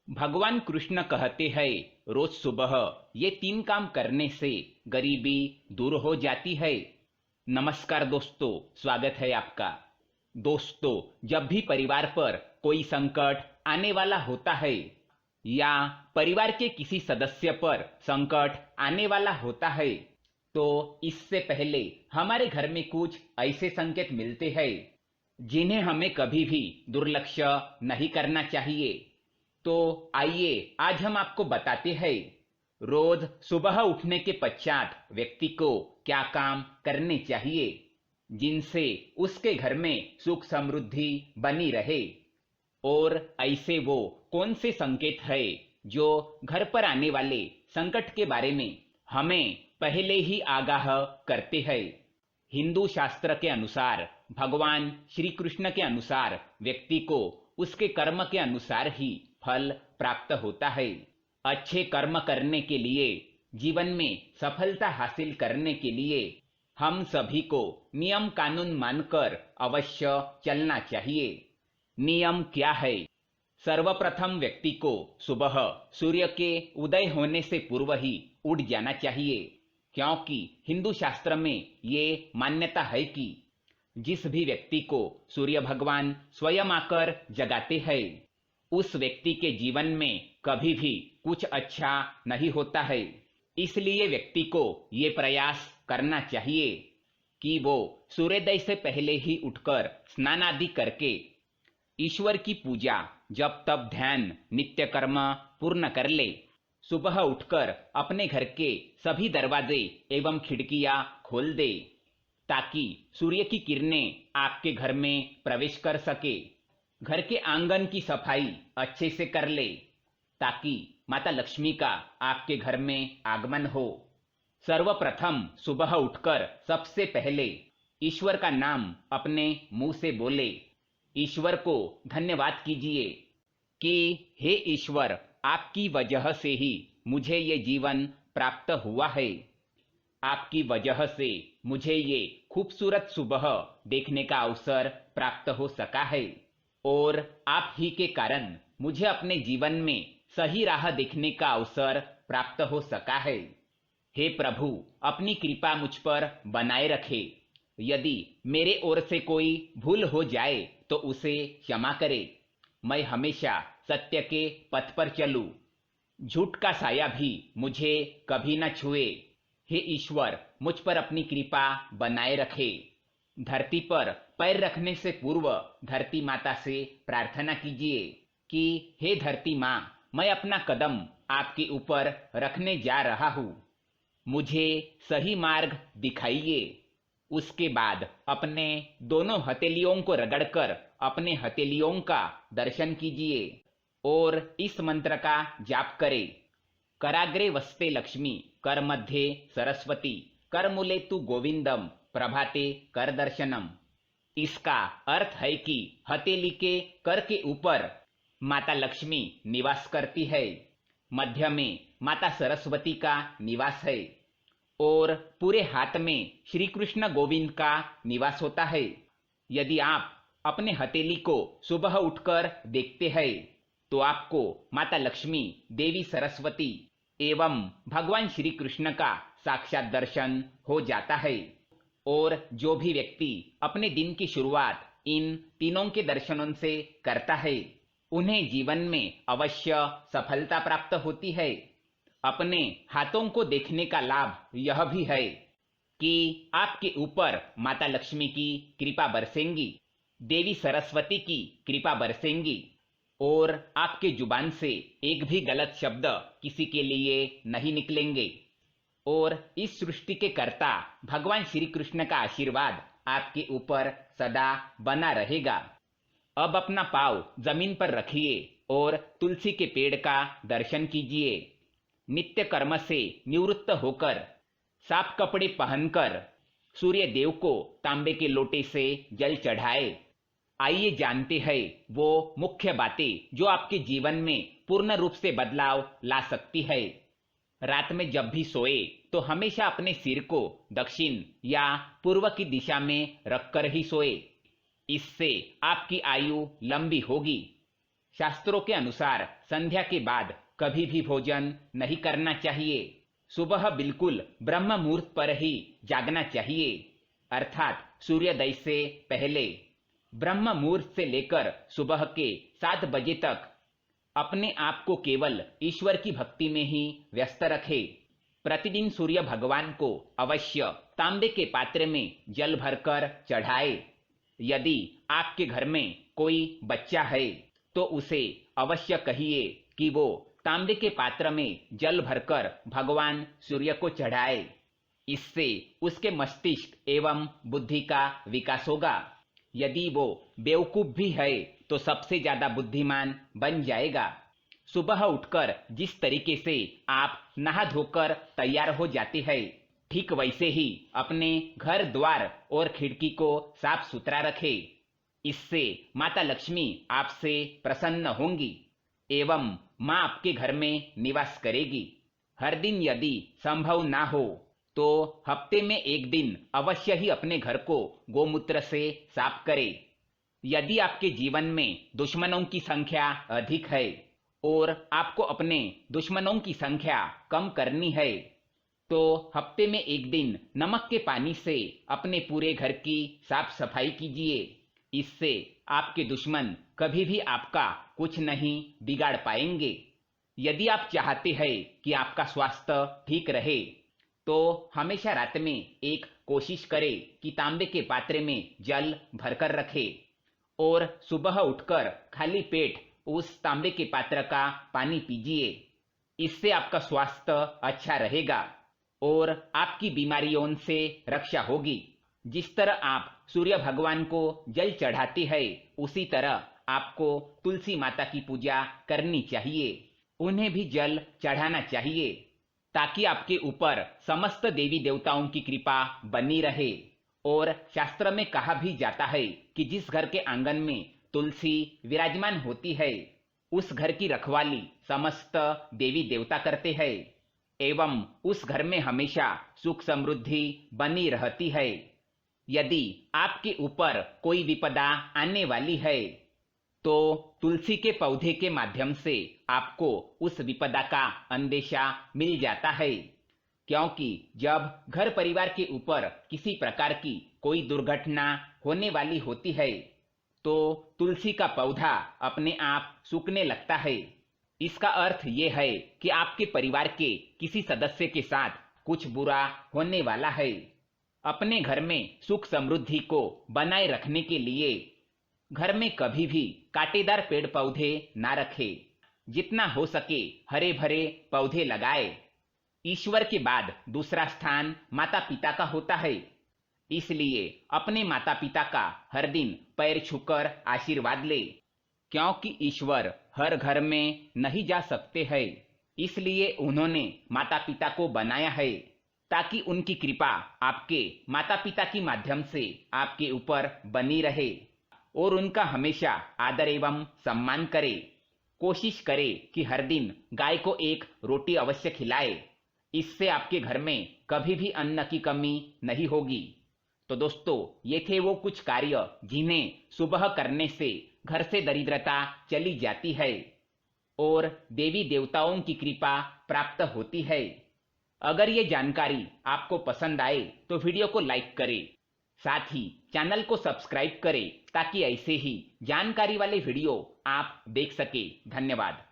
भगवान कृष्ण कहते हैं रोज सुबह ये 3 काम करने से गरीबी दूर हो जाती है। नमस्कार दोस्तों, स्वागत है आपका। दोस्तों, जब भी परिवार पर कोई संकट आने वाला होता है या परिवार के किसी सदस्य पर संकट आने वाला होता है, तो इससे पहले हमारे घर में कुछ ऐसे संकेत मिलते हैं जिन्हें हमें कभी भी दुर्लक्ष्य नहीं करना चाहिए। तो आइए आज हम आपको बताते हैं रोज सुबह उठने के पश्चात व्यक्ति को क्या काम करने चाहिए जिनसे उसके घर में सुख समृद्धि बनी रहे, और ऐसे वो कौन से संकेत है जो घर पर आने वाले संकट के बारे में हमें पहले ही आगाह करते हैं। हिंदू शास्त्र के अनुसार, भगवान श्री कृष्ण के अनुसार व्यक्ति को उसके कर्म के अनुसार ही फल प्राप्त होता है। अच्छे कर्म करने के लिए, जीवन में सफलता हासिल करने के लिए हम सभी को नियम कानून मानकर अवश्य चलना चाहिए। नियम क्या है? सर्वप्रथम व्यक्ति को सुबह सूर्य के उदय होने से पूर्व ही उठ जाना चाहिए, क्योंकि हिंदू शास्त्र में ये मान्यता है कि जिस भी व्यक्ति को सूर्य भगवान स्वयं आकर जगाते हैं, उस व्यक्ति के जीवन में कभी भी कुछ अच्छा नहीं होता है। इसलिए व्यक्ति को ये प्रयास करना चाहिए कि वो सूर्योदय से पहले ही उठकर स्नान आदि करके ईश्वर की पूजा, जप तप ध्यान नित्य कर्म पूर्ण कर ले। सुबह उठकर अपने घर के सभी दरवाजे एवं खिड़कियां खोल दे ताकि सूर्य की किरणें आपके घर में प्रवेश कर सके। घर के आंगन की सफाई अच्छे से कर ले ताकि माता लक्ष्मी का आपके घर में आगमन हो। सर्वप्रथम सुबह उठकर सबसे पहले ईश्वर का नाम अपने मुंह से बोले। ईश्वर को धन्यवाद कीजिए कि हे ईश्वर, आपकी वजह से ही मुझे ये जीवन प्राप्त हुआ है। आपकी वजह से मुझे ये खूबसूरत सुबह देखने का अवसर प्राप्त हो सका है, और आप ही के कारण मुझे अपने जीवन में सही राह देखने का अवसर प्राप्त हो सका है। हे प्रभु, अपनी कृपा मुझ पर बनाए रखे। यदि मेरे ओर से कोई भूल हो जाए तो उसे क्षमा करे। मैं हमेशा सत्य के पथ पर चलूं। झूठ का साया भी मुझे कभी न छुए। हे ईश्वर, मुझ पर अपनी कृपा बनाए रखे। धरती पर पैर रखने से पूर्व धरती माता से प्रार्थना कीजिए कि हे धरती माँ, मैं अपना कदम आपके ऊपर रखने जा रहा हूँ, मुझे सही मार्ग दिखाइए। उसके बाद अपने दोनों हथेलियों को रगड़कर अपने हथेलियों का दर्शन कीजिए और इस मंत्र का जाप करें। कराग्रे वस्ते लक्ष्मी, कर मध्ये सरस्वती, कर मूले तु गोविंदम, प्रभाते कर दर्शनम। इसका अर्थ है कि हथेली के कर के ऊपर माता लक्ष्मी निवास करती है, मध्य में माता सरस्वती का निवास है और पूरे हाथ में श्री कृष्ण गोविंद का निवास होता है। यदि आप अपने हथेली को सुबह उठकर देखते हैं तो आपको माता लक्ष्मी, देवी सरस्वती एवं भगवान श्री कृष्ण का साक्षात दर्शन हो जाता है। और जो भी व्यक्ति अपने दिन की शुरुआत इन तीनों के दर्शनों से करता है, उन्हें जीवन में अवश्य सफलता प्राप्त होती है। अपने हाथों को देखने का लाभ यह भी है कि आपके ऊपर माता लक्ष्मी की कृपा बरसेंगी, देवी सरस्वती की कृपा बरसेंगी और आपके जुबान से एक भी गलत शब्द किसी के लिए नहीं निकलेंगे, और इस सृष्टि के कर्ता भगवान श्री कृष्ण का आशीर्वाद आपके ऊपर सदा बना रहेगा। अब अपना पाँव जमीन पर रखिए और तुलसी के पेड़ का दर्शन कीजिए। नित्य कर्म से निवृत्त होकर साफ कपड़े पहनकर सूर्य देव को तांबे के लोटे से जल चढ़ाए। आइए जानते हैं वो मुख्य बातें जो आपके जीवन में पूर्ण रूप से बदलाव ला सकती है। रात में जब भी सोए तो हमेशा अपने सिर को दक्षिण या पूर्व की दिशा में रखकर ही सोए। इससे आपकी आयु लंबी होगी। शास्त्रों के अनुसार संध्या के बाद कभी भी भोजन नहीं करना चाहिए। सुबह बिल्कुल ब्रह्म मुहूर्त पर ही जागना चाहिए, अर्थात सूर्योदय से पहले। ब्रह्म मुहूर्त से लेकर सुबह के 7 बजे तक अपने आप को केवल ईश्वर की भक्ति में ही व्यस्त रखे। प्रतिदिन सूर्य भगवान को अवश्य तांबे के पात्र में जल भरकर चढ़ाए। यदि आपके घर में कोई बच्चा है तो उसे अवश्य कहिए कि वो तांबे के पात्र में जल भरकर भगवान सूर्य को चढ़ाए। इससे उसके मस्तिष्क एवं बुद्धि का विकास होगा। यदि वो बेवकूफ भी है तो सबसे ज्यादा बुद्धिमान बन जाएगा। सुबह उठकर जिस तरीके से आप नहा धोकर तैयार हो जाते हैं, ठीक वैसे ही अपने घर द्वार और खिड़की को साफ सुथरा रखें। इससे माता लक्ष्मी आपसे प्रसन्न होंगी एवं माँ आपके घर में निवास करेगी। हर दिन यदि संभव ना हो तो हफ्ते में एक दिन अवश्य ही अपने घर को गोमूत्र से साफ करें। यदि आपके जीवन में दुश्मनों की संख्या अधिक है और आपको अपने दुश्मनों की संख्या कम करनी है तो हफ्ते में एक दिन नमक के पानी से अपने पूरे घर की साफ सफाई कीजिए। इससे आपके दुश्मन कभी भी आपका कुछ नहीं बिगाड़ पाएंगे। यदि आप चाहते हैं कि आपका स्वास्थ्य ठीक रहे तो हमेशा रात में एक कोशिश करें कि तांबे के पात्र में जल भरकर रखें और सुबह उठकर खाली पेट उस तांबे के पात्र का पानी पीजिए। इससे आपका स्वास्थ्य अच्छा रहेगा और आपकी बीमारियों से रक्षा होगी। जिस तरह आप सूर्य भगवान को जल चढ़ाते हैं उसी तरह आपको तुलसी माता की पूजा करनी चाहिए, उन्हें भी जल चढ़ाना चाहिए ताकि आपके ऊपर समस्त देवी देवताओं की कृपा बनी रहे। और शास्त्र में कहा भी जाता है कि जिस घर के आंगन में तुलसी विराजमान होती है उस घर की रखवाली समस्त देवी देवता करते हैं एवं उस घर में हमेशा सुख समृद्धि बनी रहती है। यदि आपके ऊपर कोई विपदा आने वाली है तो तुलसी के पौधे के माध्यम से आपको उस विपदा का अंदेशा मिल जाता है, क्योंकि जब घर परिवार के ऊपर किसी प्रकार की कोई दुर्घटना होने वाली होती है तो तुलसी का पौधा अपने आप सूखने लगता है। इसका अर्थ ये है कि आपके परिवार के किसी सदस्य के साथ कुछ बुरा होने वाला है। अपने घर में सुख समृद्धि को बनाए रखने के लिए घर में कभी भी कांटेदार पेड़ पौधे ना रखें। जितना हो सके हरे भरे पौधे लगाए। ईश्वर के बाद दूसरा स्थान माता पिता का होता है, इसलिए अपने माता पिता का हर दिन पैर छूकर आशीर्वाद ले, क्योंकि ईश्वर हर घर में नहीं जा सकते हैं। इसलिए उन्होंने माता पिता को बनाया है ताकि उनकी कृपा आपके माता पिता के माध्यम से आपके ऊपर बनी रहे और उनका हमेशा आदर एवं सम्मान करे। कोशिश करे कि हर दिन गाय को एक रोटी अवश्य खिलाए, इससे आपके घर में कभी भी अन्न की कमी नहीं होगी। तो दोस्तों, ये थे वो कुछ कार्य जिन्हें सुबह करने से घर से दरिद्रता चली जाती है और देवी देवताओं की कृपा प्राप्त होती है। अगर ये जानकारी आपको पसंद आए तो वीडियो को लाइक करें, साथ ही चैनल को सब्सक्राइब करें ताकि ऐसे ही जानकारी वाले वीडियो आप देख सके। धन्यवाद।